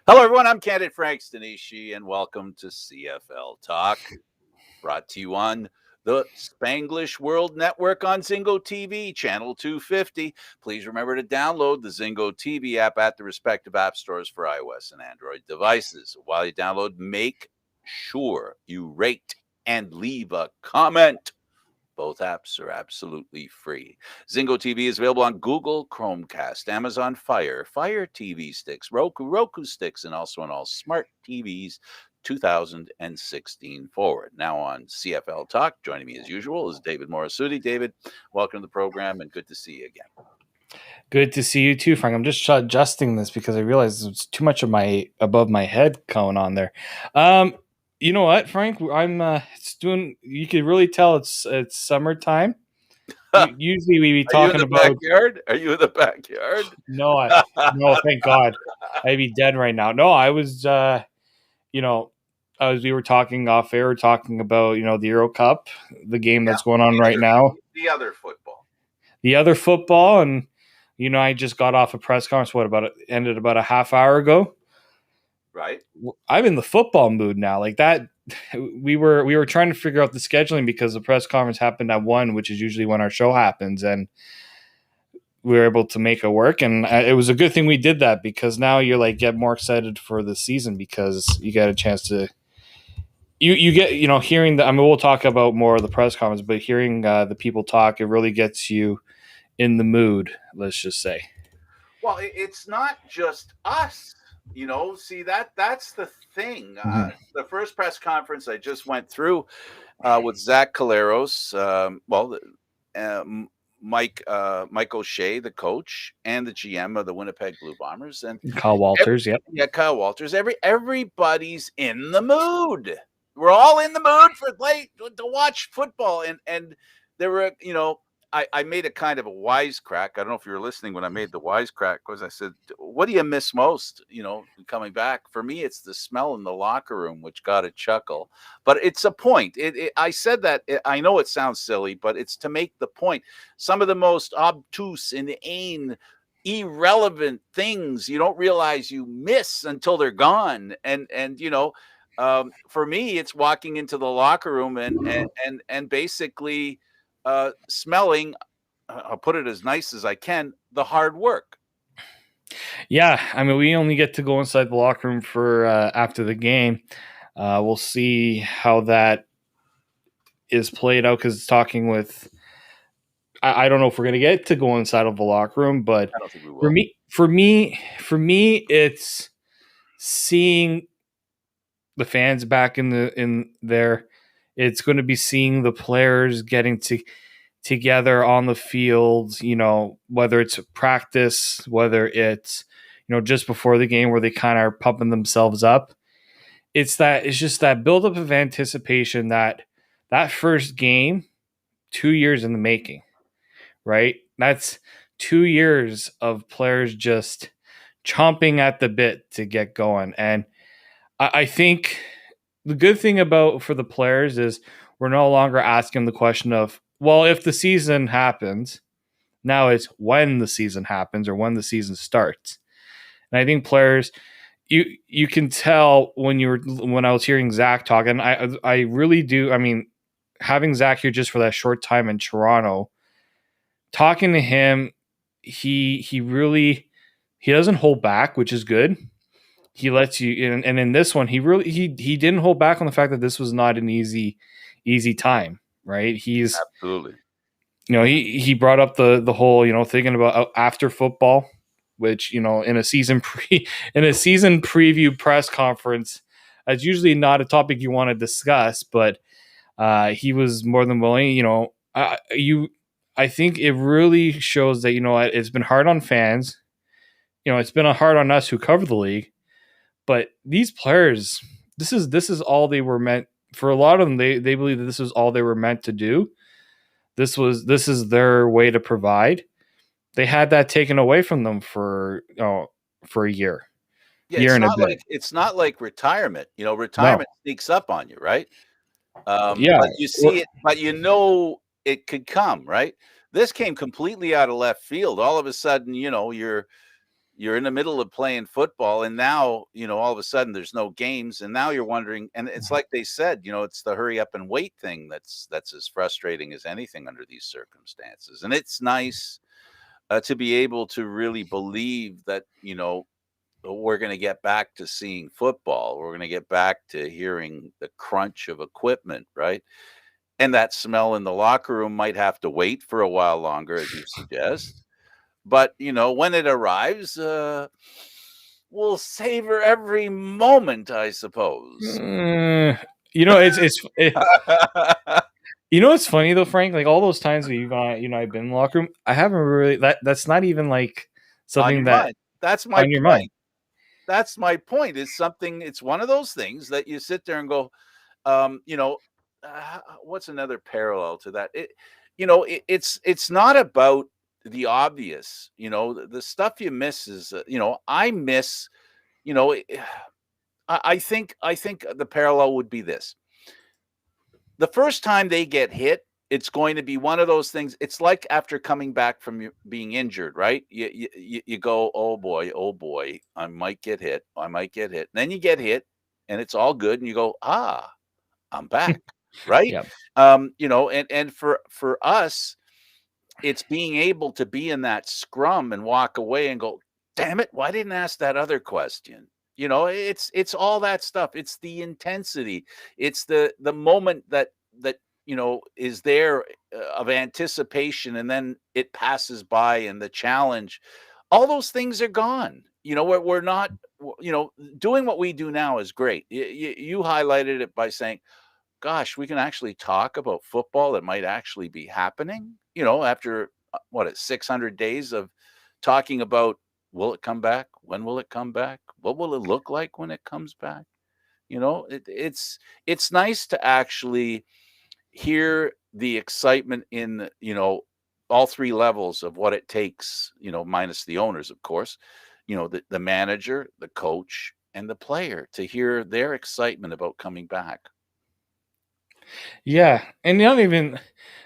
Hello, everyone. I'm Candid Stanisci, and welcome to CFL Talk, brought to you on the Spanglish World Network on Zingo TV, channel 250. Please remember to download the Zingo TV app at the respective app stores for iOS and Android devices. While you download, make sure you rate and leave a comment. Both apps are absolutely free. Zingo TV is available on Google, Chromecast, Amazon Fire, Fire TV sticks, Roku sticks, and also on all smart TVs 2016 forward. Now on CFL Talk, joining me as usual is David Morassutti. David, welcome to the program and good to see you again. Good to see you too, Frank. I'm just adjusting this because I realized it's too much of my above my head going on there. You know what, Frank? I'm it's doing. You can really tell it's summertime. Usually we be talking about backyard. Are you in the backyard? No, no. Thank God, I'd be dead right now. No, I was. As we were talking off air, talking about the Euro Cup, the game that's going on right now. The other football, and I just got off a press conference. Ended about a half hour ago. Right. I'm in the football mood now. Like that, we were trying to figure out the scheduling because the press conference happened at 1, which is usually when our show happens, and we were able to make it work. And it was a good thing we did that because now you're like get more excited for the season because you get a chance to. You get hearing the. I mean, we'll talk about more of the press conference, but hearing the people talk, it really gets you in the mood. Let's just say. Well, it's not just us. See that's the thing. The first press conference I just went through with Zach Caleros, Mike O'Shea, the coach and the GM of the Winnipeg Blue Bombers, and Kyle Walters. Kyle Walters. Everybody's in the mood. We're all in the mood to watch football, and there were I made a kind of a wisecrack. I don't know if you were listening when I made the wisecrack, because I said, what do you miss most, coming back? For me, it's the smell in the locker room, which got a chuckle. But it's a point. I said that. I know it sounds silly, but it's to make the point. Some of the most obtuse, inane, irrelevant things you don't realize you miss until they're gone. And for me, it's walking into the locker room and basically smelling, I'll put it as nice as I can, the hard work. Yeah, I mean, we only get to go inside the locker room for after the game. We'll see how that is played out because it's talking with. I don't know if we're gonna get to go inside of the locker room, but I don't think we will. For me, it's seeing the fans back in there. It's going to be seeing the players getting together on the field, whether it's practice, whether it's, just before the game where they kind of are pumping themselves up. It's just that buildup of anticipation that first game, 2 years in the making, right? That's 2 years of players just chomping at the bit to get going. And I think the good thing for the players is we're no longer asking the question of, well, if the season happens. Now it's when the season happens or when the season starts. And I think players, you can tell when I was hearing Zach talk, and I really do. I mean, having Zach here just for that short time in Toronto, talking to him, he doesn't hold back, which is good. He lets you in, and in this one, he didn't hold back on the fact that this was not an easy time, right? He's absolutely, he brought up the whole thinking about after football, which in a season preview press conference, that's usually not a topic you want to discuss, but he was more than willing. I think it really shows that it's been hard on fans. It's been hard on us who cover the league. But these players, this is all they were meant for. A lot of them, they believe that this is all they were meant to do. This is their way to provide. They had that taken away from them for a year. Yeah, it's not like retirement. Retirement sneaks up on you, right? But you see it, but it could come, right? This came completely out of left field. All of a sudden, you're you're in the middle of playing football, and now, all of a sudden there's no games, and now you're wondering, and it's like they said, it's the hurry up and wait thing that's as frustrating as anything under these circumstances. And it's nice to be able to really believe that, we're going to get back to seeing football. We're going to get back to hearing the crunch of equipment, right? And that smell in the locker room might have to wait for a while longer, as you suggest. But, when it arrives, we'll savor every moment, I suppose. It's funny though, Frank. Like all those times we've I've been in the locker room, I haven't really that's not even like On something your that mind. That's my on your mind. point. That's my point. It's one of those things that you sit there and go, what's another parallel to that? It's not about the obvious, the stuff you miss is, I miss, you know, I think the parallel would be this. The first time they get hit, it's going to be one of those things. It's like after coming back from being injured, right? You go, oh boy, I might get hit. I might get hit. And then you get hit and it's all good. And you go, I'm back. Right. Yeah. And for us, it's being able to be in that scrum and walk away and go, damn it, why didn't I ask that other question? It's all that stuff. It's the intensity. It's the moment that is there of anticipation, and then it passes by, and the challenge. All those things are gone. We're not. Doing what we do now is great. You highlighted it by saying, gosh, we can actually talk about football that might actually be happening, after 600 days of talking about, will it come back? When will it come back? What will it look like when it comes back? It's nice to actually hear the excitement in, all three levels of what it takes, minus the owners, of course, the manager, the coach, and the player, to hear their excitement about coming back. Yeah, and not even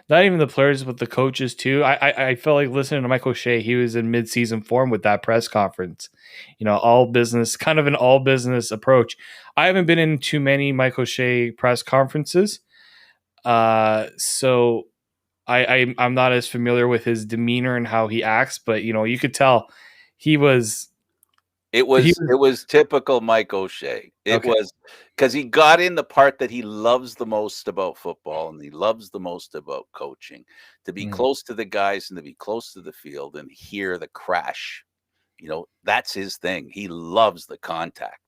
the players, but the coaches too. I felt like listening to Michael O'Shea. He was in mid-season form with that press conference. All business, kind of an all business approach. I haven't been in too many Michael O'Shea press conferences, so I'm not as familiar with his demeanor and how he acts. But you could tell he was. It was typical Mike O'Shea. It Okay. was because he got in the part that he loves the most about football, and he loves the most about coaching, to be close to the guys and to be close to the field and hear the crash. That's his thing. He loves the contact.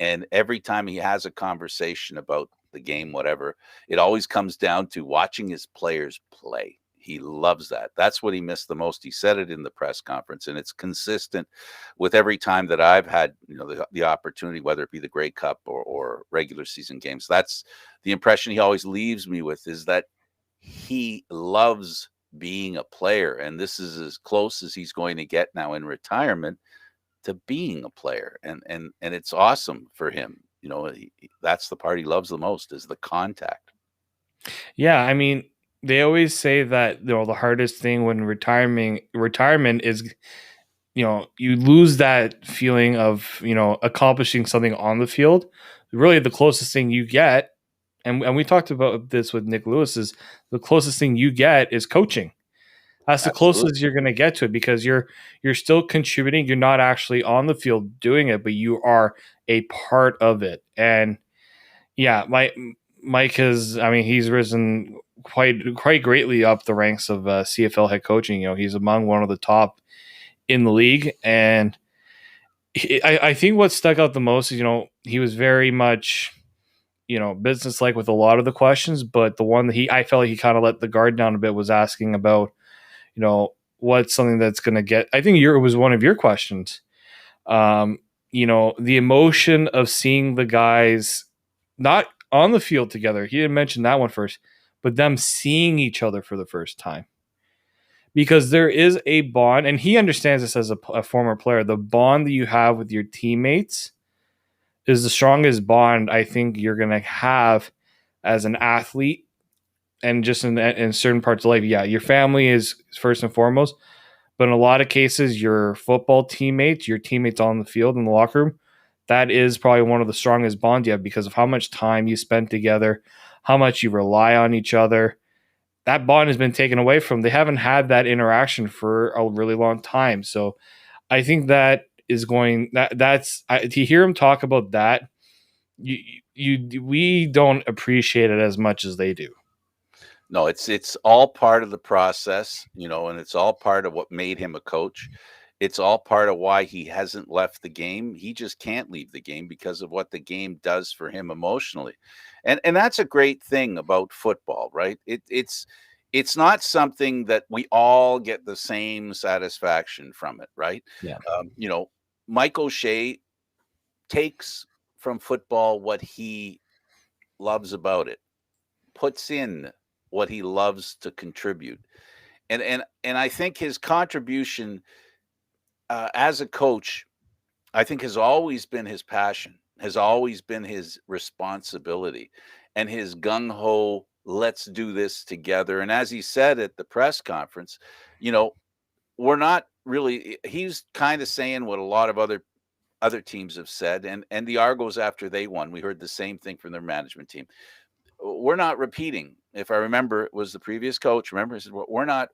And every time he has a conversation about the game, whatever, it always comes down to watching his players play. He loves that. That's what he missed the most. He said it in the press conference, and it's consistent with every time that I've had, the opportunity, whether it be the Grey Cup or regular season games. That's the impression he always leaves me with, is that he loves being a player, and this is as close as he's going to get now in retirement to being a player, and it's awesome for him. That's the part he loves the most, is the contact. Yeah, I mean, they always say that the hardest thing when retirement is you lose that feeling of accomplishing something on the field. Really, the closest thing you get, and we talked about this with Nick Lewis, is the closest thing you get is coaching. That's the Absolutely. closest you're going to get to it, because you're still contributing. You're not actually on the field doing it, but you are a part of it. And yeah, Mike has, I mean, he's risen quite greatly up the ranks of CFL head coaching. He's among one of the top in the league, and I think what stuck out the most is he was very much business like with a lot of the questions, but the one that I felt like he kind of let the guard down a bit was asking about what's something that's going to get. I think it was one of your questions. The emotion of seeing the guys not on the field together. He didn't mention that one first, but them seeing each other for the first time. Because there is a bond, and he understands this as a former player. The bond that you have with your teammates is the strongest bond I think you're going to have as an athlete, and just in certain parts of life. Yeah, your family is first and foremost, But in a lot of cases, your football teammates, your teammates on the field in the locker room, that is probably one of the strongest bonds you have because of how much time you spend together, how much you rely on each other. That bond has been taken away from. They haven't had that interaction for a really long time. So I think that is going that's to hear him talk about that. We don't appreciate it as much as they do. No, it's all part of the process, and it's all part of what made him a coach. It's all part of why he hasn't left the game. He just can't leave the game because of what the game does for him emotionally. And that's a great thing about football, right? It's not something that we all get the same satisfaction from it, right? Yeah. Um, you know, Mike O'Shea takes from football what he loves about it, puts in what he loves to contribute. And I think his contribution as a coach, I think, has always been his passion, has always been his responsibility, and his gung ho. Let's do this together. And as he said at the press conference, you know, we're not really. He's kind of saying what a lot of other teams have said, and the Argos after they won, we heard the same thing from their management team. We're not repeating. If I remember, it was the previous coach. Remember, he said, we're not.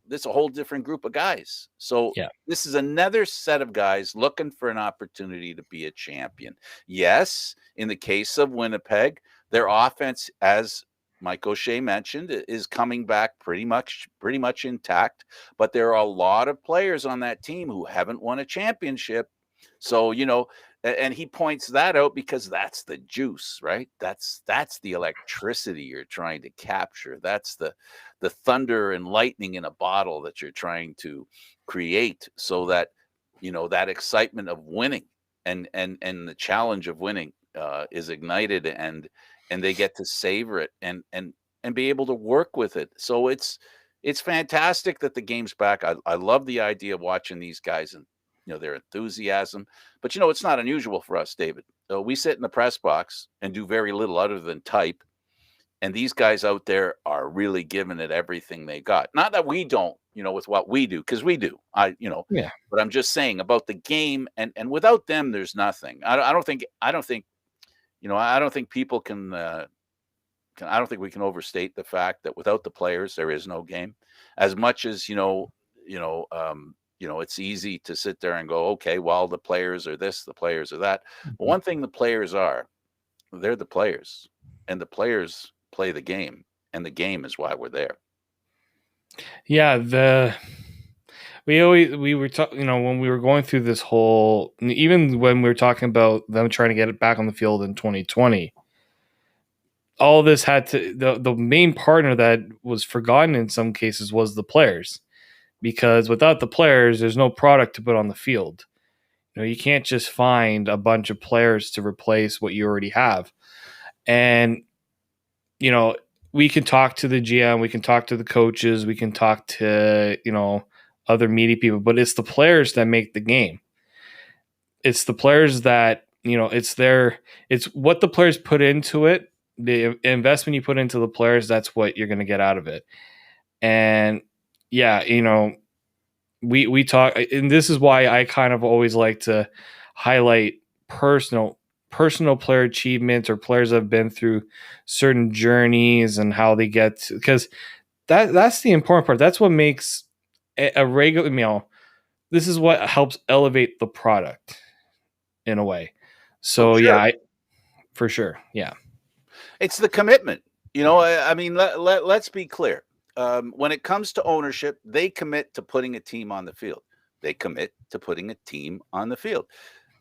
This is a whole different group of guys. So Yeah. this is another set of guys looking for an opportunity to be a champion. Yes, in the case of Winnipeg, their offense, as Mike O'Shea mentioned, is coming back pretty much intact. But there are a lot of players on that team who haven't won a championship. So and he points that out because that's the juice, right? That's the electricity you're trying to capture. That's the thunder and lightning in a bottle that you're trying to create, so that that excitement of winning and the challenge of winning is ignited, and they get to savor it and be able to work with it. So it's fantastic that the game's back. I love the idea of watching these guys and their enthusiasm. But it's not unusual for us, David. We sit in the press box and do very little other than type. And these guys out there are really giving it everything they got. Not that we don't, with what we do, because we do. Yeah. But I'm just saying about the game, and without them, there's nothing. I don't think people can. I don't think we can overstate the fact that without the players, there is no game. As much as it's easy to sit there and go, okay, well, the players are this, the players are that. But one thing the players are, they're the players, and the players play the game, and the game is why we're there. Yeah, we were talking, when we were going through this whole, even when we were talking about them trying to get it back on the field in 2020, all this had to the main partner that was forgotten in some cases was the players, because without the players, there's no product to put on the field. You can't just find a bunch of players to replace what you already have. And we can talk to the GM, we can talk to the coaches, we can talk to other media people, but it's the players that make the game. It's the players that it's what the players put into it. The investment you put into the players, that's what you're going to get out of it. And yeah, we talk, and this is why I kind of always like to highlight personal player achievements or players that have been through certain journeys and how they get to, because that's the important part. That's what makes a regular this is what helps elevate the product in a way. Oh, So sure. for sure. Yeah. It's the commitment. I mean, let's be clear. When it comes to ownership, they commit to putting a team on the field. They commit to putting a team on the field.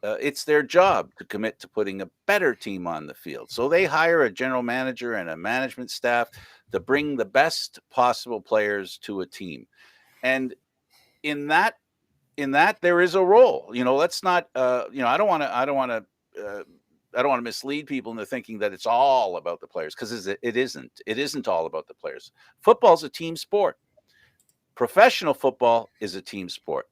It's their job to commit to putting a better team on the field. So they hire a general manager and a management staff to bring the best possible players to a team. And in that there is a role. Let's not I don't want to mislead people into thinking that it's all about the players, because it isn't. It isn't all about the players. Football's a team sport. Professional football is a team sport.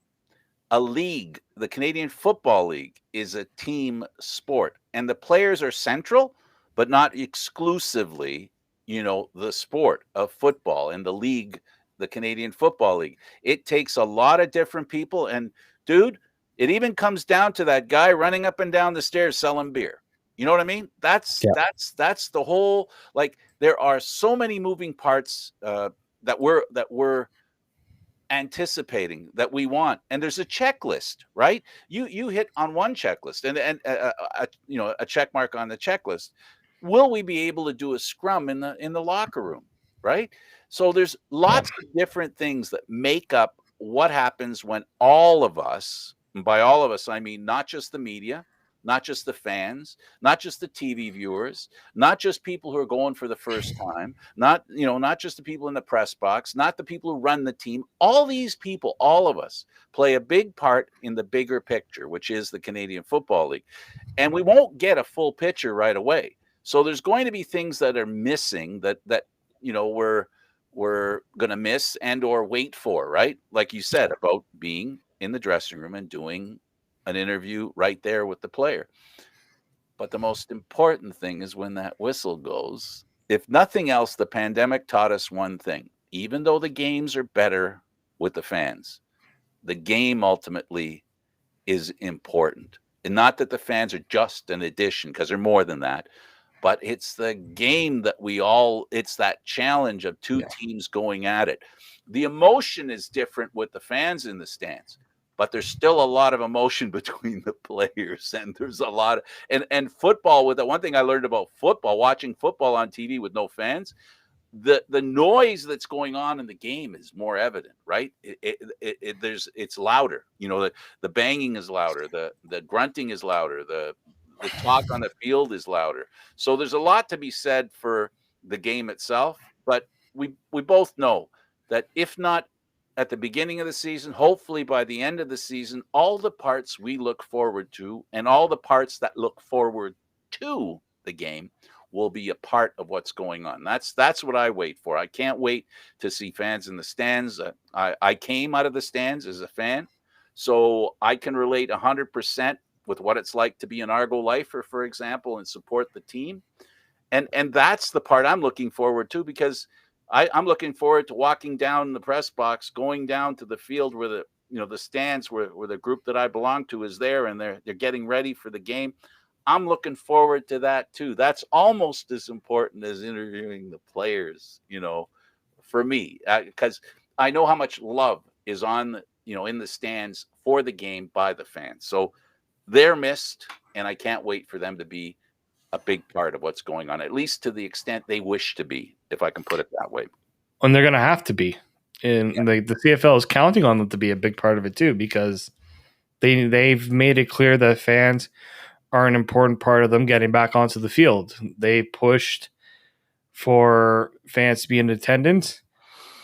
A league, the Canadian Football League, is a team sport, and the players are central, but not exclusively, the sport of football, and the league the Canadian Football League. It takes a lot of different people. And dude, it even comes down to that guy running up and down the stairs selling beer. You know what I mean? That's the whole, like, there are so many moving parts that we're anticipating, that we want, and there's a checklist, right? You hit on one checklist, and a check mark on the checklist. Will we be able to do a scrum in the locker room, right? So there's Yeah. lots of different things that make up what happens when all of us, and by all of us I mean not just the media, not just the fans, not just the TV viewers, not just people who are going for the first time, not just the people in the press box, not the people who run the team. All these people, all of us, play a big part in the bigger picture, which is the Canadian Football League. And we won't get a full picture right away. So there's going to be things that are missing that we're going to miss and or wait for, right? Like you said about being in the dressing room and doing an interview right there with the player. But the most important thing is when that whistle goes. If nothing else, the pandemic taught us one thing. Even though the games are better with the fans, the game ultimately is important. And not that the fans are just an addition, because they're more than that. But it's the game that it's that challenge of two teams going at it. The emotion is different with the fans in the stands, but there's still a lot of emotion between the players. And there's a lot of, and football, with the one thing I learned about football, watching football on TV with no fans, the noise that's going on in the game is more evident, right? It's louder. The banging is louder, the grunting is louder, the talk on the field is louder. So there's a lot to be said for the game itself. But we both know that if not at the beginning of the season, hopefully by the end of the season, all the parts we look forward to and all the parts that look forward to the game will be a part of what's going on. That's what I wait for. I can't wait to see fans in the stands. I came out of the stands as a fan, so I can relate 100% with what it's like to be an Argo lifer, for example, and support the team. And that's the part I'm looking forward to, because I'm looking forward to walking down the press box, going down to the field where the stands where the group that I belong to is there, and they're getting ready for the game. I'm looking forward to that too. That's almost as important as interviewing the players, for me, because I know how much love is in the stands for the game by the fans. So they're missed, and I can't wait for them to be a big part of what's going on, at least to the extent they wish to be, if I can put it that way. And they're going to have to be. And Yeah. the CFL is counting on them to be a big part of it too, because they've made it clear that fans are an important part of them getting back onto the field. They pushed for fans to be in attendance,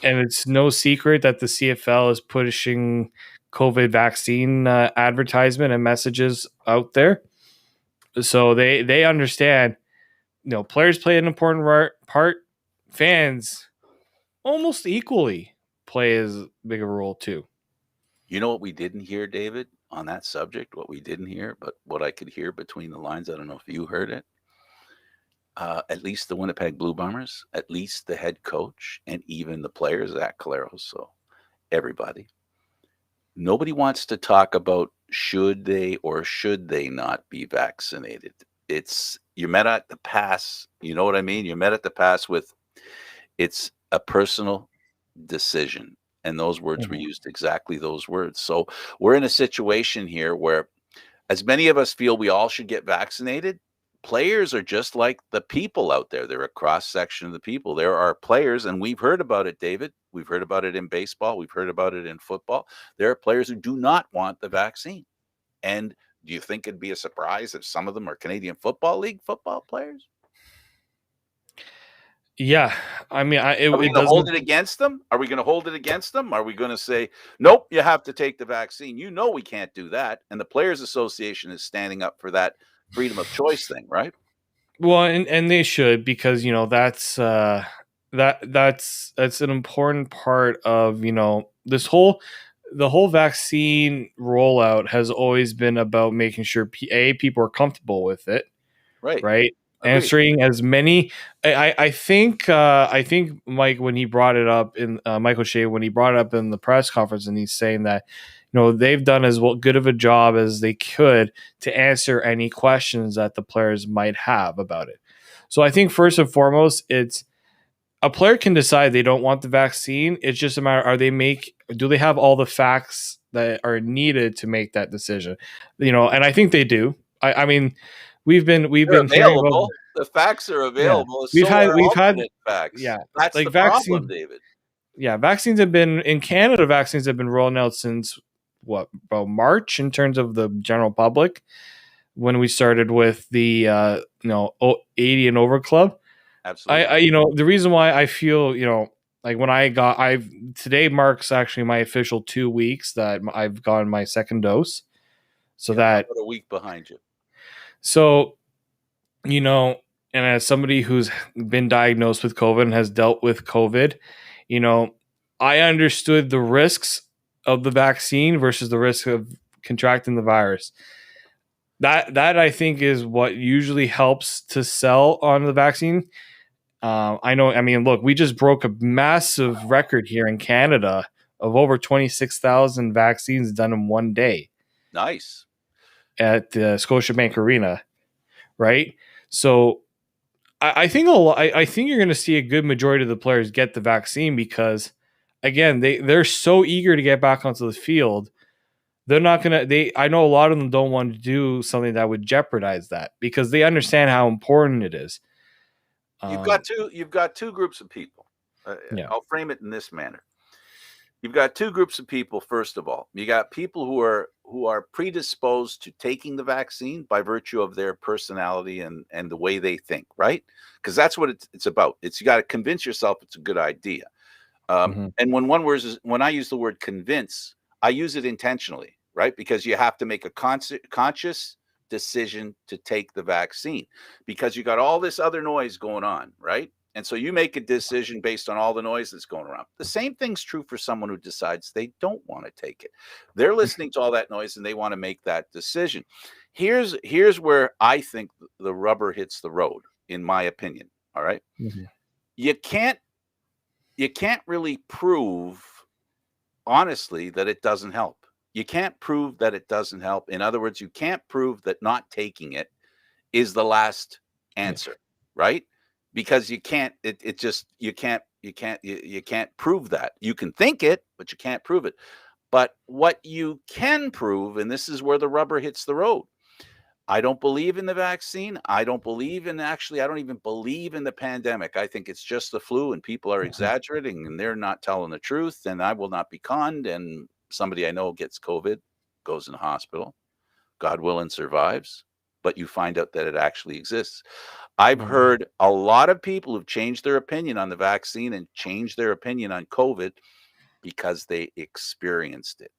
and it's no secret that the CFL is pushing COVID vaccine advertisement and messages out there. So they understand, players play an important part. Fans almost equally play as big of a role too. You know what we didn't hear, David, on that subject? What we didn't hear, but what I could hear between the lines, I don't know if you heard it. At least the Winnipeg Blue Bombers, at least the head coach, and even the players, Zach Caleros, so everybody. Nobody wants to talk about should they or should they not be vaccinated. You're met at the pass. You know what I mean? You're met at the pass with, it's a personal decision. And those words were used, exactly those words. So we're in a situation here where, as many of us feel we all should get vaccinated, players are just like the people out there. They're a cross section of the people. There are players, and we've heard about it, David. We've heard about it in baseball. We've heard about it in football. There are players who do not want the vaccine. And do you think it'd be a surprise if some of them are Canadian Football League football players? Yeah, I mean, Are we it going to hold doesn't. it against them? Are we going to hold it against them? Are we going to say, nope, you have to take the vaccine? We can't do that. And the Players Association is standing up for that freedom of choice thing, right? Well, and they should, because that's an important part of this whole the whole vaccine rollout has always been about making sure people are comfortable with it, Right. right? Agreed. answering as many. I think Mike, when he brought it up in Michael Shea, when he brought it up in the press conference, and he's saying that they've done as well good of a job as they could to answer any questions that the players might have about it. So I think first and foremost, it's a player can decide they don't want the vaccine. It's just a matter, do they have all the facts that are needed to make that decision? And I think they do. I mean, we've They're been hearing about, available. The facts are yeah. available. So are We've had alternate facts. yeah, That's like the problem, vaccine David. yeah, vaccines have been in Canada, vaccines have been rolling out since what, about March in terms of the general public, when we started with the 80 and over club. Absolutely. The reason why I feel, like when I've today marks actually my official 2 weeks that I've gotten my second dose. So Yeah, I'm that, about a week behind you. so, and as somebody who's been diagnosed with COVID and has dealt with COVID, you know, I understood the risks of the vaccine versus the risk of contracting the virus. That I think is what usually helps to sell on the vaccine. I know. I mean, look, we just broke a massive record here in Canada of over 26,000 vaccines done in one day Nice. at the Scotiabank Arena, right? So I think I think you're going to see a good majority of the players get the vaccine because, again, they're so eager to get back onto the field. They're not gonna. I know a lot of them don't want to do something that would jeopardize that because they understand how important it is. Um, You've got two groups of people. yeah. I'll frame it in this manner. You've got two groups of people. First of all, you got people who are predisposed to taking the vaccine by virtue of their personality and the way they think, right? Because that's what it's about. It's you got to convince yourself it's a good idea. Hmm. And when I use the word convince, I use it intentionally, right? Because you have to make a conscious decision to take the vaccine because you got all this other noise going on, right? And so you make a decision based on all the noise that's going around. The same thing's true for someone who decides they don't want to take it. They're listening to all that noise and they want to make that decision. Here's where I think the rubber hits the road, in my opinion. All right. Hmm. You can't you can't really prove honestly that it doesn't help. You can't prove that it doesn't help. In other words, you can't prove that not taking it is the last Yeah. answer, right? Because you can't it just you can't prove that. You can think it, but you can't prove it. But what you can prove, and this is where the rubber hits the road, I don't believe in the vaccine. I don't believe in actually, I don't even believe in the pandemic. I think it's just the flu and people are Hmm. exaggerating and they're not telling the truth. And I will not be conned. And somebody I know gets COVID, goes in the hospital, God willing, survives. But you find out that it actually exists. I've Hmm. heard a lot of people who've changed their opinion on the vaccine and changed their opinion on COVID because they experienced it.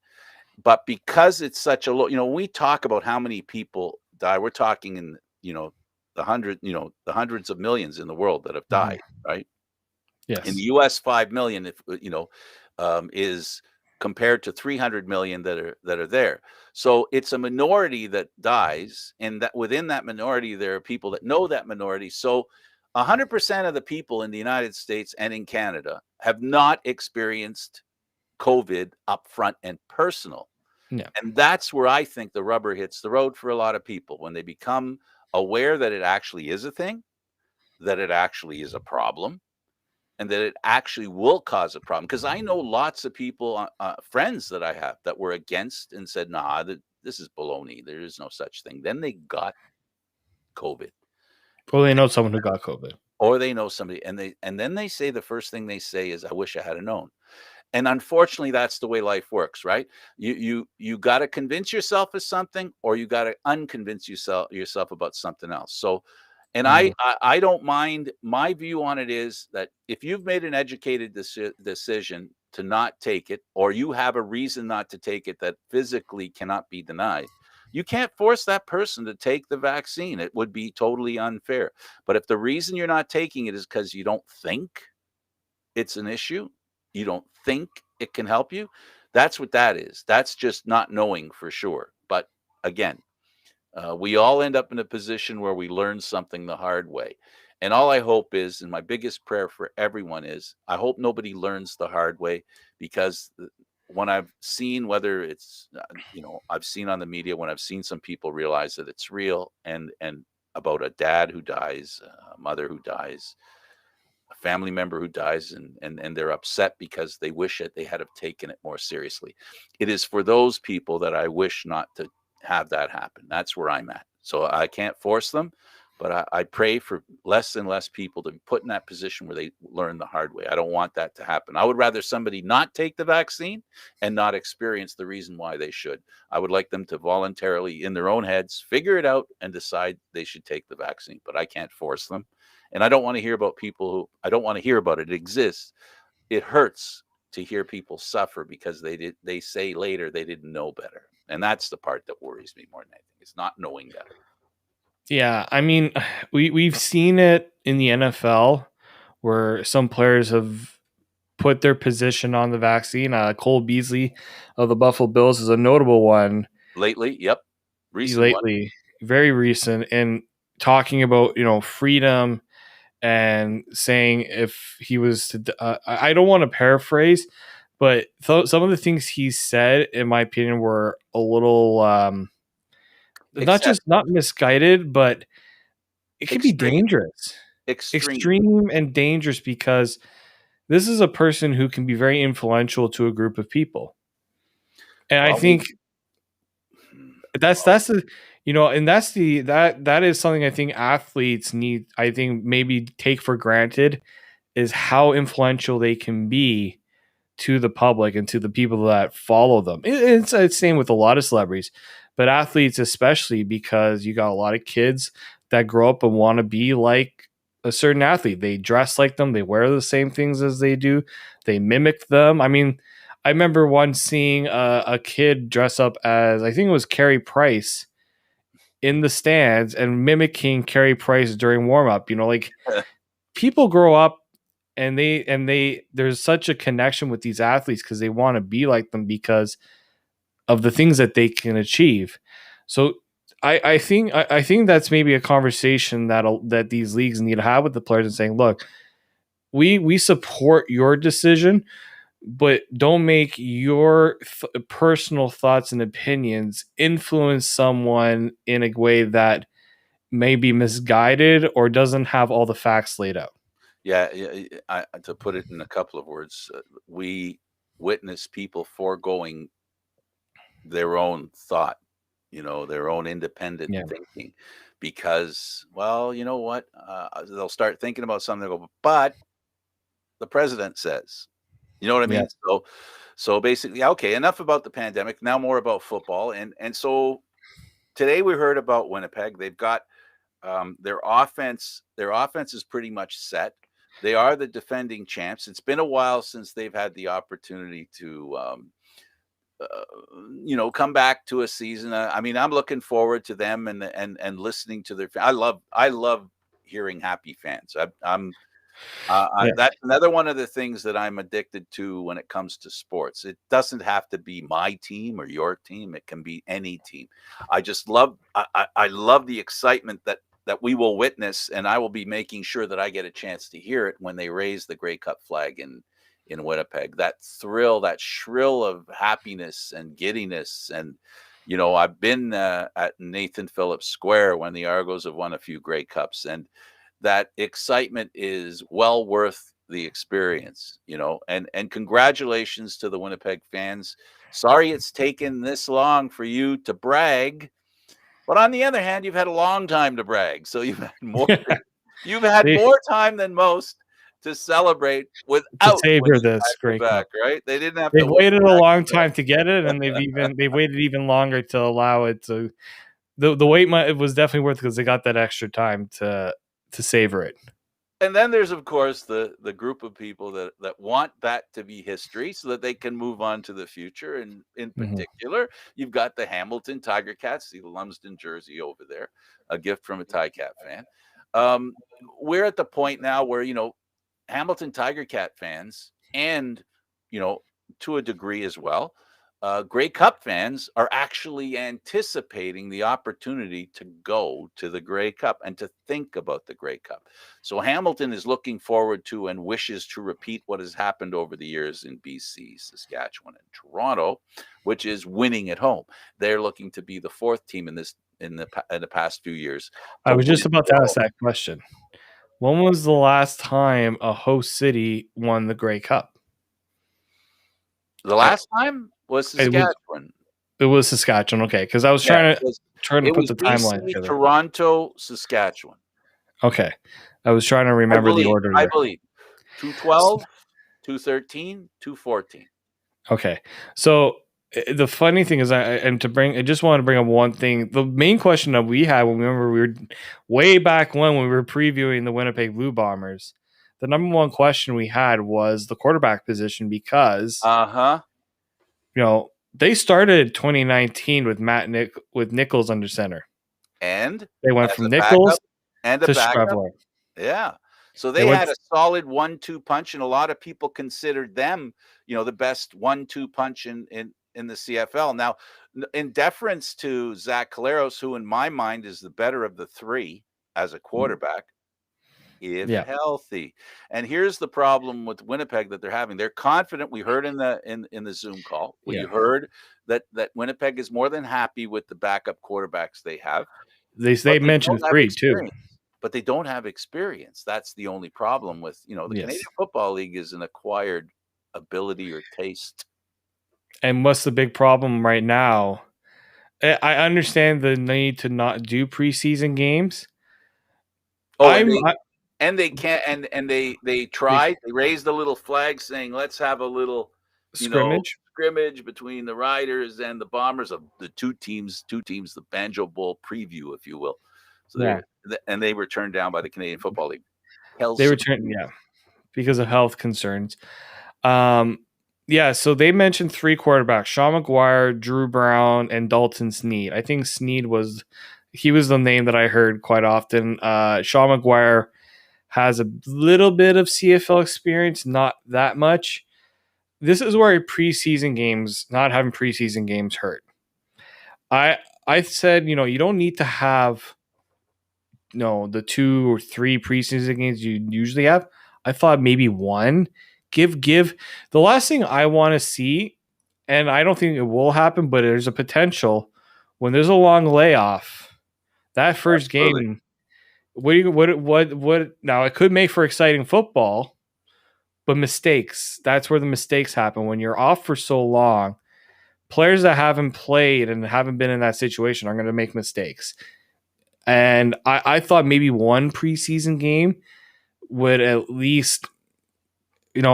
But because it's such a low, when we talk about how many people die, we're talking in, the hundreds of millions in the world that have Hmm. died, right? In the Yes. US, 5 million, if is compared to 300 million that are there. So it's a minority that dies, and that within that minority, there are people that know that minority. So 100% of the people in the United States and in Canada have not experienced COVID up front and personal. Yeah. And that's where I think the rubber hits the road for a lot of people when they become aware that it actually is a thing, that it actually is a problem, and that it actually will cause a problem. Because I know lots of people, friends that I have that were against and said, nah, this is baloney. There is no such thing. Then they got COVID. Well, they know someone who got COVID. Or they know somebody, and then they say the first thing they say is, "I wish I had known." And unfortunately, that's the way life works, right? You got to convince yourself of something, or you got to unconvince yourself about something else. So, and Hmm. I don't mind. My view on it is that if you've made an educated decision to not take it, or you have a reason not to take it that physically cannot be denied, you can't force that person to take the vaccine. It would be totally unfair. But if the reason you're not taking it is because you don't think it's an issue, you don't think it can help you, that's what that is. That's just not knowing for sure. But again, We all end up in a position where we learn something the hard way. And all I hope is, and my biggest prayer for everyone is, I hope nobody learns the hard way, because when I've seen, whether it's, I've seen on the media, when I've seen some people realize that it's real, and about a dad who dies, a mother who dies, a family member who dies, and they're upset because they wish they had have taken it more seriously. It is for those people that I wish not to have that happen. That's where I'm at. So I can't force them, but I pray for less and less people to be put in that position where they learn the hard way. I don't want that to happen. I would rather somebody not take the vaccine and not experience the reason why they should. I would like them to voluntarily, in their own heads, figure it out and decide they should take the vaccine, but I can't force them. And I don't want to hear about people who, I don't want to hear about it. It exists. It hurts to hear people suffer because they say later they didn't know better. And that's the part that worries me more than anything. It's not knowing better. Yeah, I mean, we've seen it in the NFL where some players have put their position on the vaccine. Cole Beasley of the Buffalo Bills is a notable one Lately, yep. Recent one. lately, very recent, and talking about freedom and saying if he was to, I don't want to paraphrase, but some of the things he said, in my opinion, were a little Excessive. not misguided, but it could be Extreme. dangerous, Extreme. extreme and dangerous, because this is a person who can be very influential to a group of people. And I Well, think well, that's the and that's the that is something I think athletes need, I think, maybe take for granted, is how influential they can be to the public and to the people that follow them. It's the same with a lot of celebrities, but athletes especially, because you got a lot of kids that grow up and want to be like a certain athlete. They dress like them, they wear the same things as they do, they mimic them. I mean, I remember once seeing a kid dress up as, I think it was Carey Price, in the stands and mimicking Carey Price during warm up. Like, people grow up and they there's such a connection with these athletes because they want to be like them because of the things that they can achieve. So I think that's maybe a conversation that these leagues need to have with the players, and saying, look, we support your decision, but don't make your personal thoughts and opinions influence someone in a way that may be misguided or doesn't have all the facts laid out. yeah. To put it in a couple of words, we witness people foregoing their own thought, their own independent Yeah. thinking, because, well, you know what? They'll start thinking about something. They go, but the president says, you know what I Yeah. mean? So basically, okay, enough about the pandemic. Now more about football. And so today we heard about Winnipeg. They've got their offense. Their offense is pretty much set. They are the defending champs. It's been a while since they've had the opportunity to uh, come back to a season. I mean, I'm looking forward to them and listening to their. I love hearing happy fans. Yeah. That's another one of the things that I'm addicted to when it comes to sports. It doesn't have to be my team or your team. It can be any team. I just love. I love the excitement that we will witness, and I will be making sure that I get a chance to hear it when they raise the Grey Cup flag in Winnipeg. That thrill, that shrill of happiness and giddiness. And I've been at Nathan Phillips Square when the Argos have won a few Grey Cups, and that excitement is well worth the experience. And congratulations to the Winnipeg fans. Sorry it's taken this long for you to brag, but on the other hand, you've had a long time to brag. So you've had they more time than most to celebrate to without savor winning this back to Grey back, Cup. right? They didn't have to They've win waited a back long to back. time to get it, and they've waited even longer to allow it to. The wait it was definitely worth it because they got that extra time to savor it. And then there's, of course, the group of people that want that to be history so that they can move on to the future. And in Mhm. particular, you've got the Hamilton Tiger Cats, the Lumsden jersey over there, a gift from a Cat fan. Um, we're at the point now where, Hamilton Tiger Cat fans, and, you know, to a degree as well, Grey Cup fans are actually anticipating the opportunity to go to the Grey Cup and to think about the Grey Cup. So Hamilton is looking forward to and wishes to repeat what has happened over the years in BC, Saskatchewan, and Toronto, which is winning at home. They're looking to be the fourth team in the past few years I to was win just about at to home. ask that question. When was the last time a host city won the Grey Cup? The I, last time was it was Saskatchewan. it was Saskatchewan. Okay, because I was Yeah, trying to it put was the timeline BC, together. Toronto, Saskatchewan. Okay, I was trying to I remember the believe. order I there. believe. 212, 213, 214. Okay, so the funny thing is, I just wanted to bring up one thing. The main question that we had when we were way back when we were previewing the Winnipeg Blue Bombers, the number one question we had was the quarterback position because Uh-huh. they started 2019 with with Nichols under center. And They went as from a Nichols backup and a to backup. Strebler. Yeah. So They they went had a solid 1-2 punch, and a lot of people considered them, the best 1-2 punch in the CFL. Now, in deference to Zach Caleros, who in my mind is the better of the three as a quarterback, if yeah, healthy. And here's the problem with Winnipeg that they're having. They're confident. We heard in the Zoom call. We yeah. heard that Winnipeg is more than happy with the backup quarterbacks they have, They but they mentioned don't have three too. experience. But they don't have experience. That's the only problem with, the Canadian Yes. Football League is an acquired ability or taste. And what's the big problem right now? I understand the need to not do preseason games. Oh, and I'm they and they can't and they they, tried, they raised a little flag saying, "Let's have a little, scrimmage. scrimmage between the Riders and the Bombers of the two teams, the Banjo Bowl preview, if you will." So Yeah, they were turned down by the Canadian Football League. they Kelsey. returned. Yeah, because of health concerns. Um, yeah, so they mentioned three quarterbacks: Sean McGuire, Drew Brown, and Dalton Sneed. I think Sneed was the name that I heard quite often. Sean McGuire has a little bit of CFL experience, not that much. This is where not having preseason games hurt. I I said, you don't need to have the 2 or 3 preseason games you usually have. I thought maybe one. Give the last thing I want to see, and I don't think it will happen, but there's a potential when there's a long layoff. That first Absolutely. game, what now it could make for exciting football, but mistakes. That's where the mistakes happen when you're off for so long. Players that haven't played and haven't been in that situation are going to make mistakes. And I thought maybe one preseason game would at least,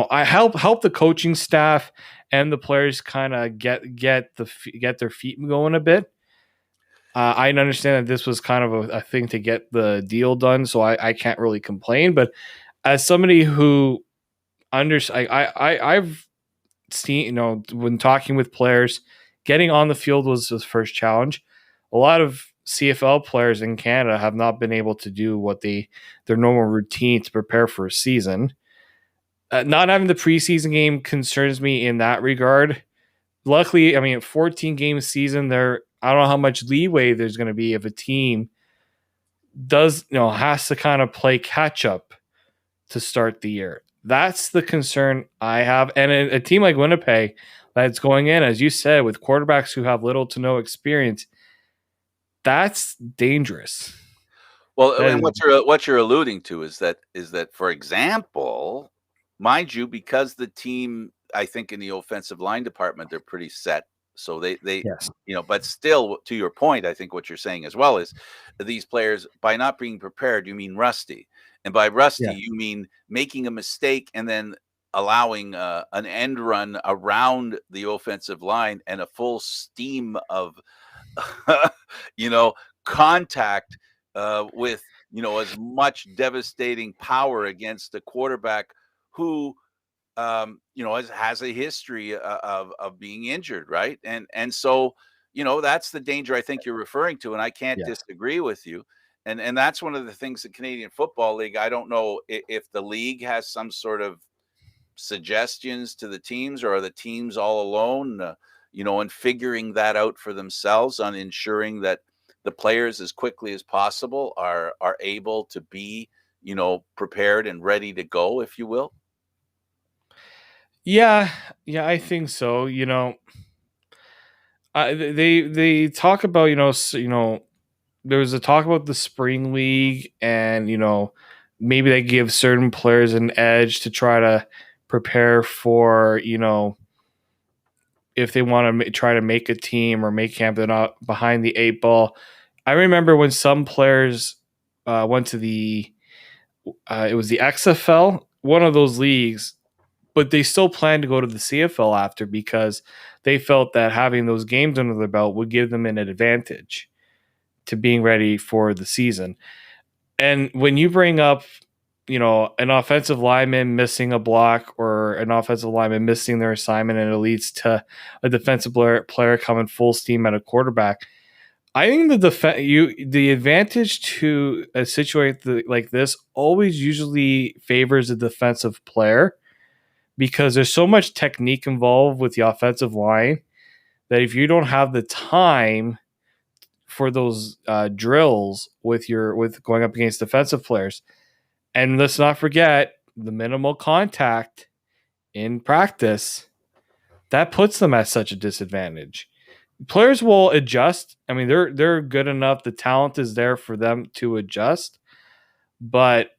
I help the coaching staff and the players kind of get their feet going a bit. I understand that this was kind of a thing to get the deal done, so I can't really complain. But as somebody who I've seen, when talking with players, getting on the field was the first challenge. A lot of CFL players in Canada have not been able to do their normal routine to prepare for a season. Not having the preseason game concerns me in that regard. Luckily, I mean, 14 game season, I don't know how much leeway there's going to be if a team has to kind of play catch up to start the year. That's the concern I have. And a team like Winnipeg that's going in, as you said, with quarterbacks who have little to no experience, that's dangerous. Well, That and is, what you're alluding to is that, for example, mind you, because the team, I think in the offensive line department, they're pretty set. So they yes. but still, to your point, I think what you're saying as well is these players, by not being prepared, you mean rusty, and by rusty, Yeah. you mean making a mistake and then allowing an end run around the offensive line and a full steam of you know, contact with as much devastating power against a quarterback who has a history of being injured, right? And so that's the danger I think you're referring to, and I can't Yes. disagree with you. And that's one of the things the Canadian Football League. I don't know if the league has some sort of suggestions to the teams, or are the teams all alone? and figuring that out for themselves on ensuring that the players as quickly as possible are able to be, prepared and ready to go, if you will. Yeah, yeah, I think so. They talk about there was a talk about the spring league, and maybe they give certain players an edge to try to prepare for if they want to try to make a team or make camp, they're not behind the eight ball. I remember when some players went to it was the XFL, one of those leagues, but they still planned to go to the CFL after because they felt that having those games under their belt would give them an advantage to being ready for the season. And when you bring up, an offensive lineman missing a block or an offensive lineman missing their assignment, and it leads to a defensive player coming full steam at a quarterback, I think the advantage to a situation like this always usually favors a defensive player because there's so much technique involved with the offensive line that if you don't have the time for those drills with going up against defensive players, and let's not forget the minimal contact in practice, that puts them at such a disadvantage. Players will adjust. I mean, they're good enough. The talent is there for them to adjust, but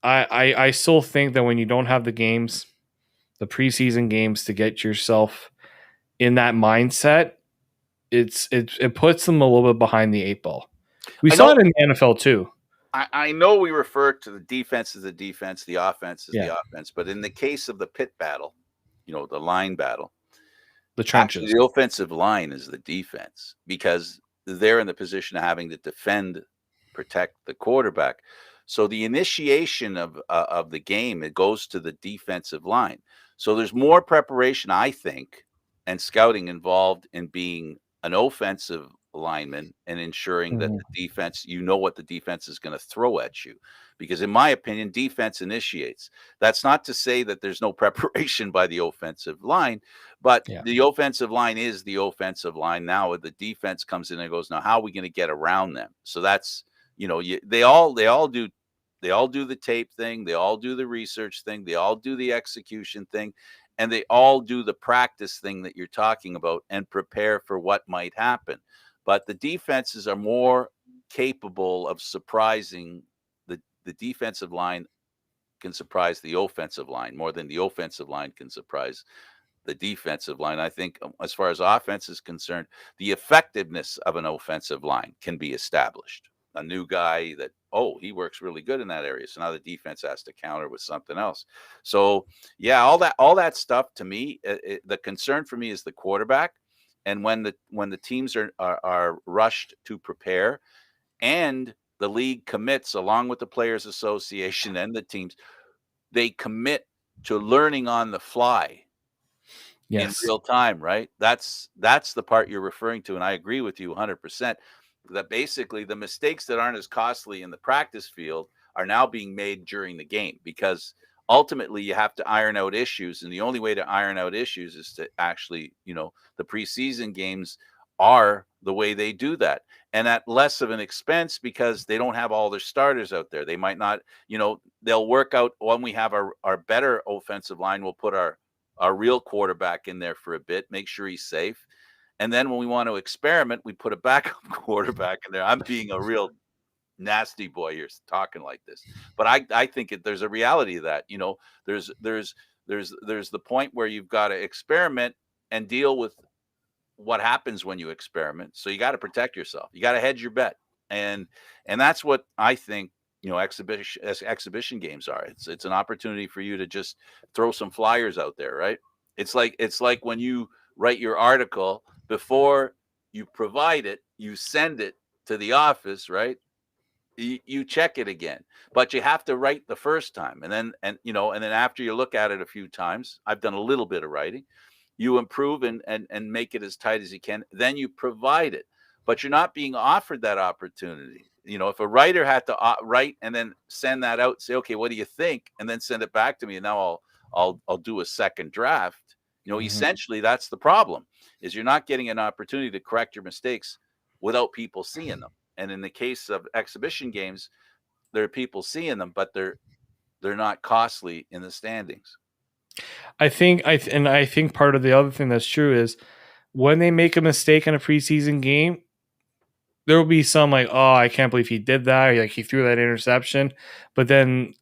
I still think that when you don't have the games, the preseason games to get yourself in that mindset, it puts them a little bit behind the eight ball. We I saw know it in the NFL too. I know we refer to the defense as the defense, the offense as Yeah, the offense, but in the case of the pit battle, the line battle, the actually trenches. the offensive line is the defense because they're in the position of having to defend, protect the quarterback. So the initiation of the game, it goes to the defensive line. So there's more preparation, I think, and scouting involved in being an offensive lineman and ensuring that Mhm. the defense, what the defense is going to throw at you. Because in my opinion, defense initiates. That's not to say that there's no preparation by the offensive line, but Yeah. the offensive line is the offensive line. Now the defense comes in and goes, now how are we going to get around them? So that's, they all do the tape thing, they all do the research thing, they all do the execution thing, and they all do the practice thing that you're talking about and prepare for what might happen. But the defenses are more capable of surprising the defensive line can surprise the offensive line more than the offensive line can surprise the defensive line. I think as far as offense is concerned, the effectiveness of an offensive line can be established. A new guy that, he works really good in that area. So now the defense has to counter with something else. So yeah, all that stuff to me, the concern for me is the quarterback. And when the teams are rushed to prepare and the league commits along with the players association and the teams, they commit to learning on the fly in Yes. real time, right? That's the part you're referring to, and I agree with you 100%, that basically the mistakes that aren't as costly in the practice field are now being made during the game because ultimately you have to iron out issues, and the only way to iron out issues is to actually, the preseason games are the way they do that, and at less of an expense because they don't have all their starters out there. They might not, they'll work out when we have our better offensive line, we'll put our real quarterback in there for a bit, make sure he's safe. And then when we want to experiment, we put a backup quarterback in there. I'm being a real nasty boy here talking like this, but I think there's a reality of that. There's the point where you've got to experiment and deal with what happens when you experiment. So you got to protect yourself. You got to hedge your bet, and that's what I think. Exhibition games are. It's an opportunity for you to just throw some flyers out there, right? It's like when you write your article before you provide it, you send it to the office, right? You check it again, but you have to write the first time, and then after you look at it a few times, I've done a little bit of writing, you improve and make it as tight as you can, then you provide it. But you're not being offered that opportunity. If a writer had to write and then send that out, say, okay, what do you think, and then send it back to me, and now I'll do a second draft. Essentially, that's the problem, is you're not getting an opportunity to correct your mistakes without people seeing them. And in the case of exhibition games, there are people seeing them, but they're not costly in the standings. I think part of the other thing that's true is when they make a mistake in a preseason game, there will be some like, oh, I can't believe he did that, or like he threw that interception. But then,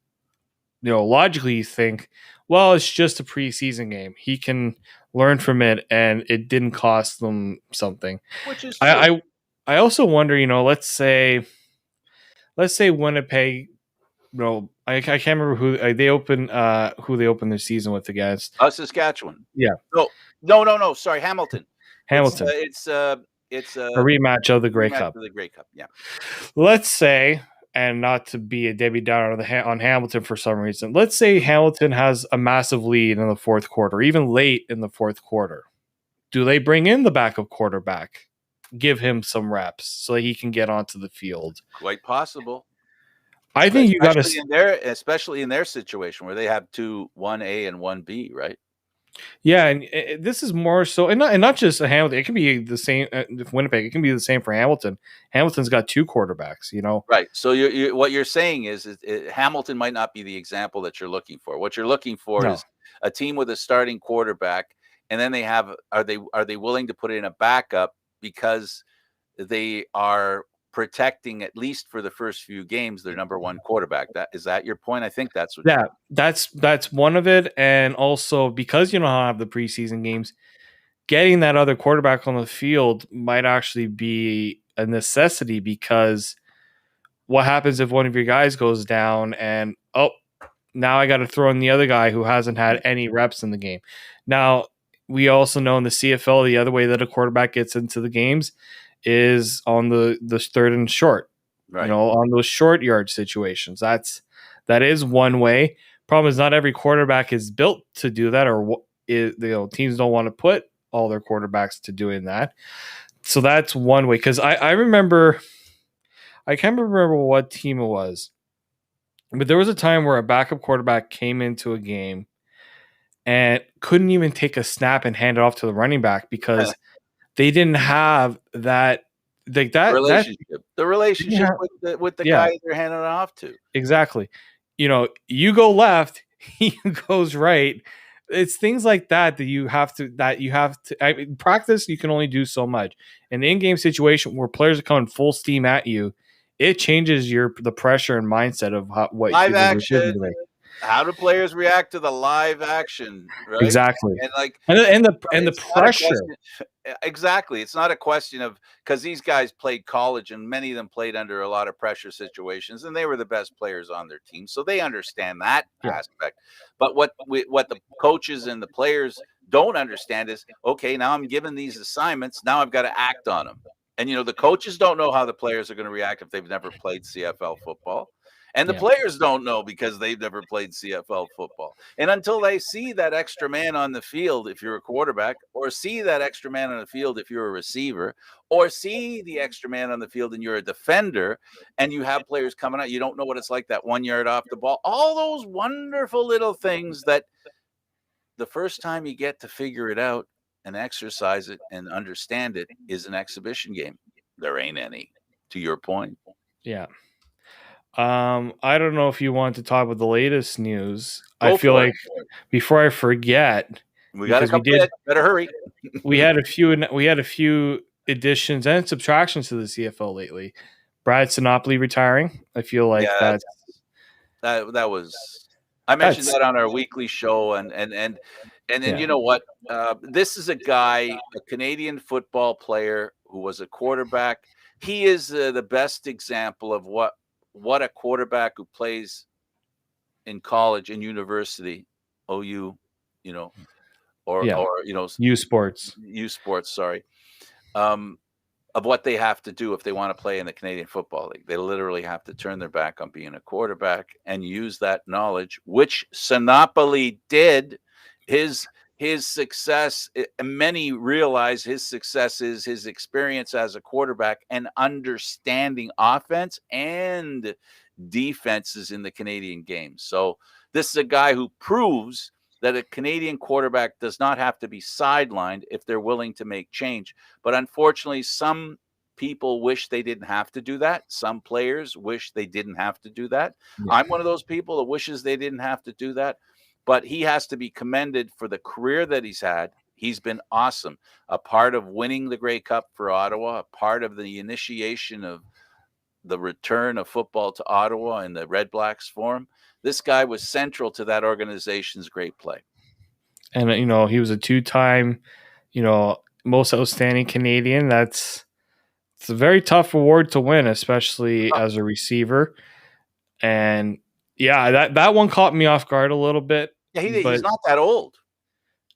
logically you think, well, it's just a preseason game. He can learn from it, and it didn't cost them something. Which is true. I also wonder, let's say Winnipeg. I can't remember who they opened their season with against. Saskatchewan. Yeah. No. Sorry, Hamilton. Hamilton. It's a rematch of the Grey Cup. Of the Grey Cup. Yeah. Let's say, and not to be a Debbie Downer on Hamilton for some reason, let's say Hamilton has a massive lead in the fourth quarter, even late in the fourth quarter. Do they bring in the backup quarterback, give him some reps so he can get onto the field? Quite possible. I think you got to, especially in their situation where they have 1A and 1B, right? Yeah, and this is more so, and not just a Hamilton. It can be the same if Winnipeg. It can be the same for Hamilton. Hamilton's got two quarterbacks, Right. So what you're saying is Hamilton might not be the example that you're looking for. What you're looking for is a team with a starting quarterback, and then are they willing to put in a backup because they are protecting, at least for the first few games, their number one quarterback. Is that your point? I think that's what. Yeah, that's one of it, and also because you don't have the preseason games, getting that other quarterback on the field might actually be a necessity, because what happens if one of your guys goes down and now I got to throw in the other guy who hasn't had any reps in the game. Now, we also know in the CFL, the other way that a quarterback gets into the games is on the third and short, right? On those short yard situations. That is one way. Problem is, not every quarterback is built to do that, or teams don't want to put all their quarterbacks to doing that. So that's one way. Because I remember, I can't remember what team it was, but there was a time where a backup quarterback came into a game and couldn't even take a snap and hand it off to the running back because they didn't have that relationship. The relationship with the guy they're handing it off to. Exactly. You go left, he goes right. It's things like that you have to practice. You can only do so much. An in-game situation where players are coming full steam at you, it changes the pressure and mindset of what live action. How do players react to the live action? Right? Exactly. And the pressure. Exactly. It's not a question of, because these guys played college and many of them played under a lot of pressure situations, and they were the best players on their team, so they understand that aspect. But what the coaches and the players don't understand is, okay, now I'm given these assignments, now I've got to act on them. And the coaches don't know how the players are going to react if they've never played CFL football. And the players don't know because they've never played CFL football. And until they see that extra man on the field, if you're a quarterback, or see that extra man on the field if you're a receiver, or see the extra man on the field and you're a defender, and you have players coming out, you don't know what it's like that 1 yard off the ball. All those wonderful little things that the first time you get to figure it out and exercise it and understand it is an exhibition game. There ain't any, to your point. Yeah. I don't know if you want to talk about the latest news. I feel like before I forget, we got a couple minutes. Better hurry. we had a few additions and subtractions to the CFL lately. Brad Sinopoli retiring. I feel like that was. I mentioned that on our weekly show, and you know what? This is a guy, a Canadian football player who was a quarterback. He is the best example of what a quarterback who plays in college and university, OU, or U Sports, sorry, of what they have to do if they want to play in the Canadian Football League. They literally have to turn their back on being a quarterback and use that knowledge, which Sinopoli did. His success, many realize his success is his experience as a quarterback and understanding offense and defenses in the Canadian game. So this is a guy who proves that a Canadian quarterback does not have to be sidelined if they're willing to make change. But unfortunately, some people wish they didn't have to do that. Some players wish they didn't have to do that. Yeah. I'm one of those people that wishes they didn't have to do that. But he has to be commended for the career that he's had. He's been awesome. A part of winning the Grey Cup for Ottawa, a part of the initiation of the return of football to Ottawa in the Red Blacks form. This guy was central to that organization's great play. And he was a 2-time, most outstanding Canadian. It's a very tough award to win, especially as a receiver. And yeah, that one caught me off guard a little bit. Yeah, But he's not that old.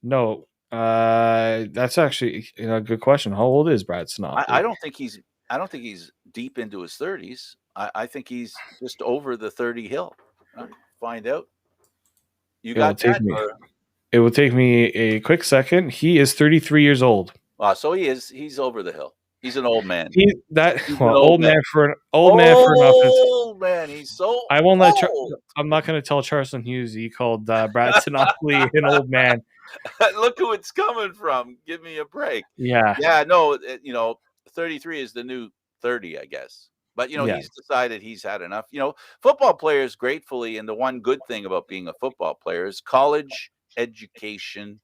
no, that's actually a good question. How old is Brad Sinopoli? I don't think he's deep into his 30s. I think he's just over the 30 hill. Find out. You got that? It will take me a quick second. He is 33 years old. So he's over the hill. He's an old man. He's old man for an offense. Old man. He's so I won't old. I'm not going to tell Charleston Hughes he called Brad Sinopoli an old man. Look who it's coming from. Give me a break. Yeah. Yeah, no, 33 is the new 30, I guess. But, Yeah. he's decided he's had enough. Football players gratefully, and the one good thing about being a football player is college education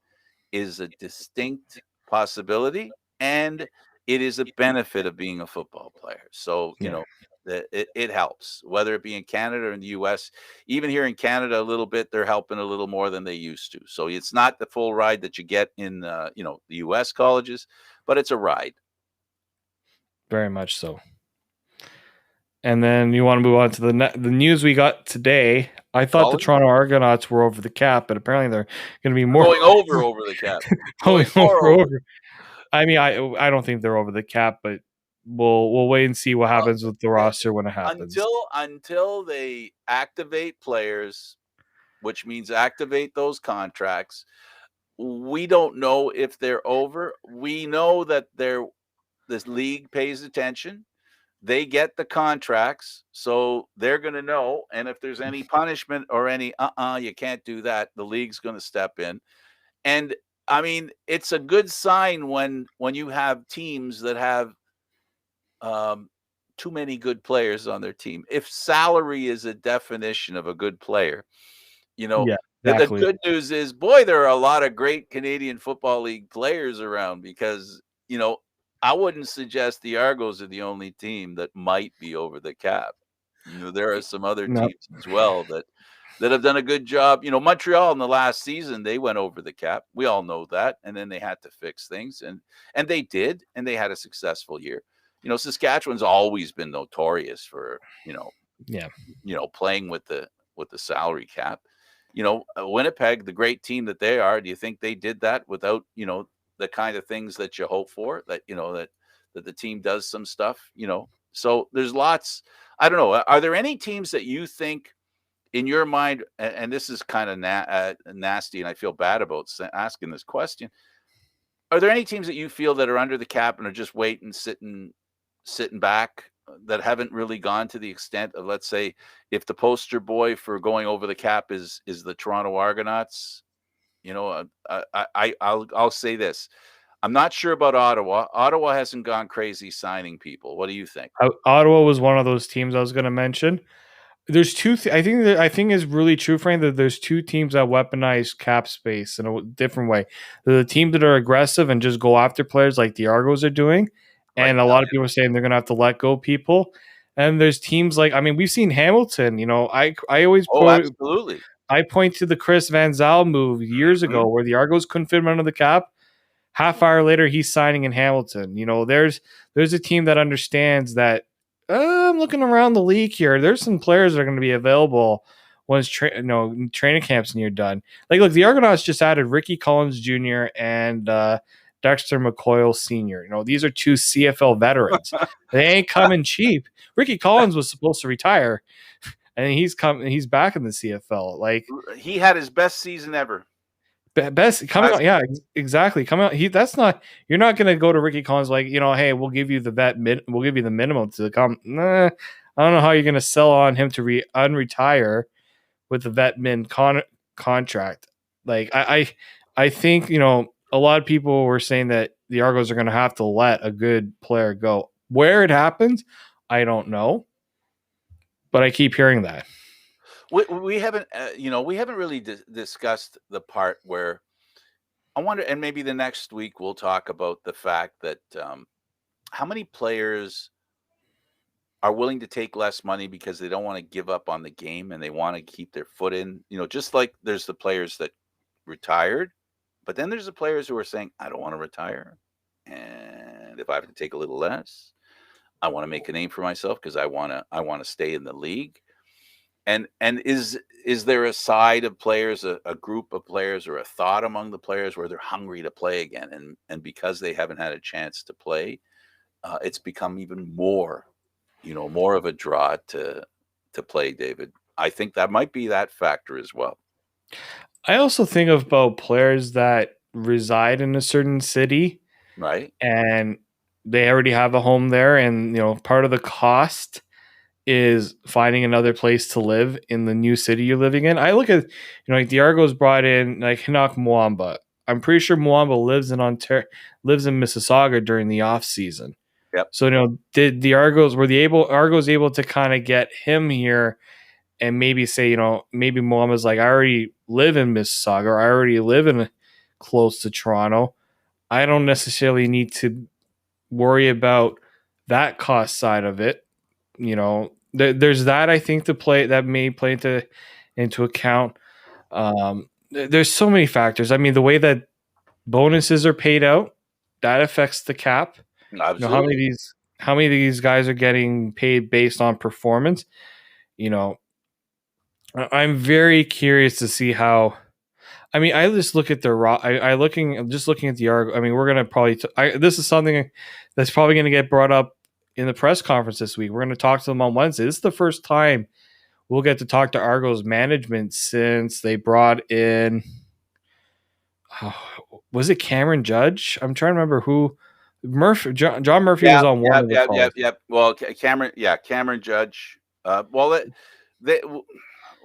is a distinct possibility, and it is a benefit of being a football player. So, it helps, whether it be in Canada or in the U.S. Even here in Canada, a little bit, they're helping a little more than they used to. So it's not the full ride that you get in, the U.S. colleges, but it's a ride. Very much so. And then you want to move on to the news we got today. I thought the Toronto Argonauts were over the cap, but apparently they're going to be more going over the cap. going over. I mean, I don't think they're over the cap, but we'll wait and see what happens with the roster when it happens. Until they activate players, which means activate those contracts, we don't know if they're over. We know that this league pays attention. They get the contracts, so they're going to know. And if there's any punishment or any you can't do that, the league's going to step in. And I mean, it's a good sign when you have teams that have too many good players on their team. If salary is a definition of a good player, Yeah, exactly. the good news is, boy, there are a lot of great Canadian Football League players around because, I wouldn't suggest the Argos are the only team that might be over the cap. There are some other teams as well that have done a good job. Montreal in the last season, they went over the cap. We all know that. And then they had to fix things. And they did. And they had a successful year. Saskatchewan's always been notorious for, playing with the salary cap. Winnipeg, the great team that they are, do you think they did that without, the kind of things that you hope for, that the team does some stuff, so there's lots. I don't know. Are there any teams that you think in your mind, and this is kind of nasty, and I feel bad about asking this question, are there any teams that you feel that are under the cap and are just waiting, sitting back, that haven't really gone to the extent of, let's say, if the poster boy for going over the cap is the Toronto Argonauts? I'll say this. I'm not sure about Ottawa. Ottawa hasn't gone crazy signing people. What do you think? Ottawa was one of those teams I was going to mention. There's two. I think is really true, Frank, that there's two teams that weaponize cap space in a different way. They're the teams that are aggressive and just go after players like the Argos are doing, and a lot of people are saying they're going to have to let go people. And there's teams like, we've seen Hamilton. I always absolutely. I point to the Chris Van Zyl move years ago where the Argos couldn't fit him under the cap. Half hour later, he's signing in Hamilton. There's a team that understands that. I'm looking around the league here. There's some players that are going to be available once training camp's near done. Look, the Argonauts just added Ricky Collins Jr. and Dexter McCoyle Sr. These are two CFL veterans. They ain't coming cheap. Ricky Collins was supposed to retire. And he's back in the CFL. He had his best season ever. Best coming out, yeah, exactly. Coming out, you're not going to go to Ricky Collins hey, we'll give you we'll give you the minimum to come. Nah, I don't know how you're going to sell on him to unretire with the vet min contract. Like I think a lot of people were saying that the Argos are going to have to let a good player go. Where it happens, I don't know, but I keep hearing that. We haven't, we haven't really discussed the part where I wonder, and maybe the next week we'll talk about the fact that how many players are willing to take less money because they don't want to give up on the game and they want to keep their foot in. Just like there's the players that retired, but then there's the players who are saying, I don't want to retire. And if I have to take a little less, I want to make a name for myself because I want to stay in the league. And is there a side of players, a group of players, or a thought among the players where they're hungry to play again, and because they haven't had a chance to play, it's become even more of a draw to play, David. I think that might be that factor as well. I also think about players that reside in a certain city Right? and they already have a home there, and part of the cost is finding another place to live in the new city you're living in. I look at like the Argos brought in like Hinak Mwamba. I'm pretty sure Mwamba lives in Mississauga during the off season. Yep. So did the Argos were the Argos able to kind of get him here and maybe say maybe Mwamba's like, I already live in Mississauga, or I already live in close to Toronto. I don't necessarily need to worry about that cost side of it. There's that, I think, that may play into account. There's so many factors. I mean, the way that bonuses are paid out, that affects the cap. How many of Absolutely. these guys are getting paid based on performance? You know, I'm very curious to see how. I mean, I just look at the raw. I'm just looking at the Argo. I mean, we're gonna probably. This is something that's probably gonna get brought up in the press conference this week. We're gonna talk to them on Wednesday. This is the first time we'll get to talk to Argo's management since they brought in. Was it Cameron Judge? I'm trying to remember who. John Murphy was Yeah, on one yeah, of the yeah, yeah, calls. yeah. Well, Cameron Judge. Well, they,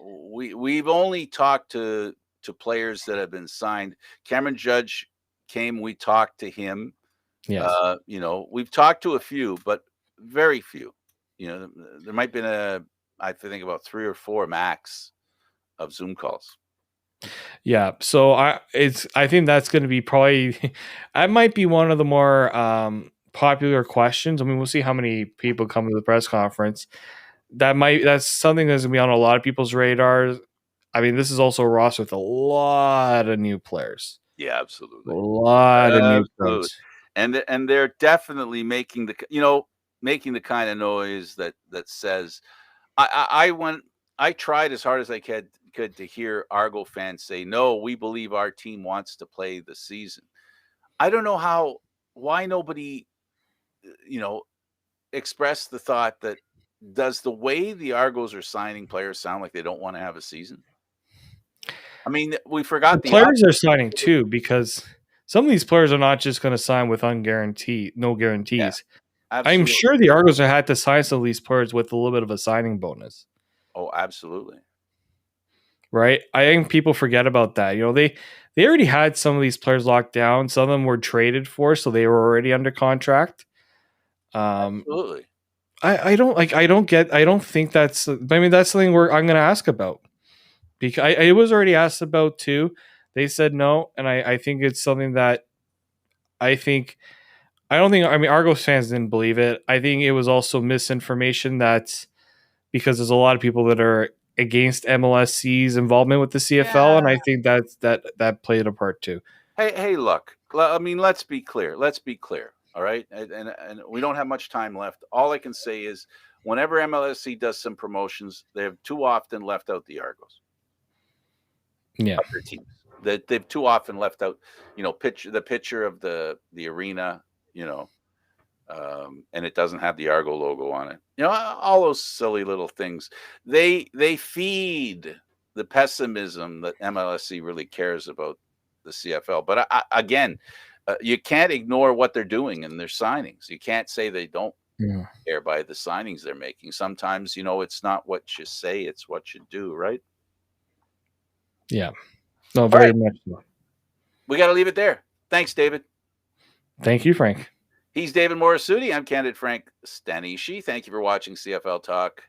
we've only talked to players that have been signed. Cameron Judge came. We talked to him. Yes. We've talked to a few, but very few. There might have been I think about 3 or 4 max of Zoom calls. Yeah, so I think that's going to be probably that might be one of the more popular questions. I mean, we'll see how many people come to the press conference. That's something that's going to be on a lot of people's radars. I mean, this is also a roster with a lot of new players, Yeah, a absolutely. lot of new Absolutely. players. And they're definitely making the kind of noise that says I tried as hard as I could to hear Argo fans say, no, we believe our team wants to play the season. I don't know why nobody, you know, expressed the thought that, does the way the Argos are signing players sound like they don't want to have a season? I mean, we The forgot the players are opposite. signing too because some of these players are not just going to sign with no Yeah, guarantees. I'm absolutely. sure the Argos have had to sign some of these players with a little bit of a signing bonus. Oh, absolutely. Right? I think people forget about that. They already had some of these players locked down. Some of them were traded for, so they were already under contract. Um, Absolutely. I don't get. I don't think that's. I mean, that's something I'm going to ask about because I was already asked about too. They said no, and I think it's something that I think. I don't think. I mean, Argos fans didn't believe it. I think it was also misinformation that's because there's a lot of people that are against MLSC's involvement with the CFL, and Yeah. I think that played a part too. Hey, look. I mean, let's be clear. Let's be clear. All right, and we don't have much time left. All I can say is, whenever MLSC does some promotions, they have too often left out the Argos Yeah, of their teams. That they've too often left out, picture of the arena, you know, and it doesn't have the Argo logo on it. All those silly little things. They feed the pessimism that MLSC really cares about the CFL. But again, you can't ignore what they're doing in their signings. You can't say they don't yeah, care by the signings they're making. Sometimes, it's not what you say, it's what you do, right? yeah. No, All very right. much so. We got to leave it there. Thanks, David. Thank you, Frank. He's David Morassutti. I'm Candid Frank Stanisci. Thank you for watching CFL Talk,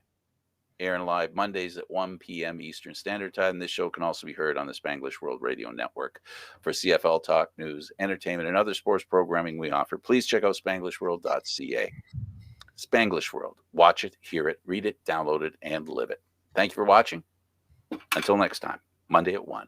airing live Mondays at 1 p.m. Eastern Standard Time. This show can also be heard on the Spanglish World Radio Network. For CFL Talk, news, entertainment, and other sports programming we offer, please check out spanglishworld.ca. Spanglish World. Watch it, hear it, read it, download it, and live it. Thank you for watching. Until next time, Monday at 1.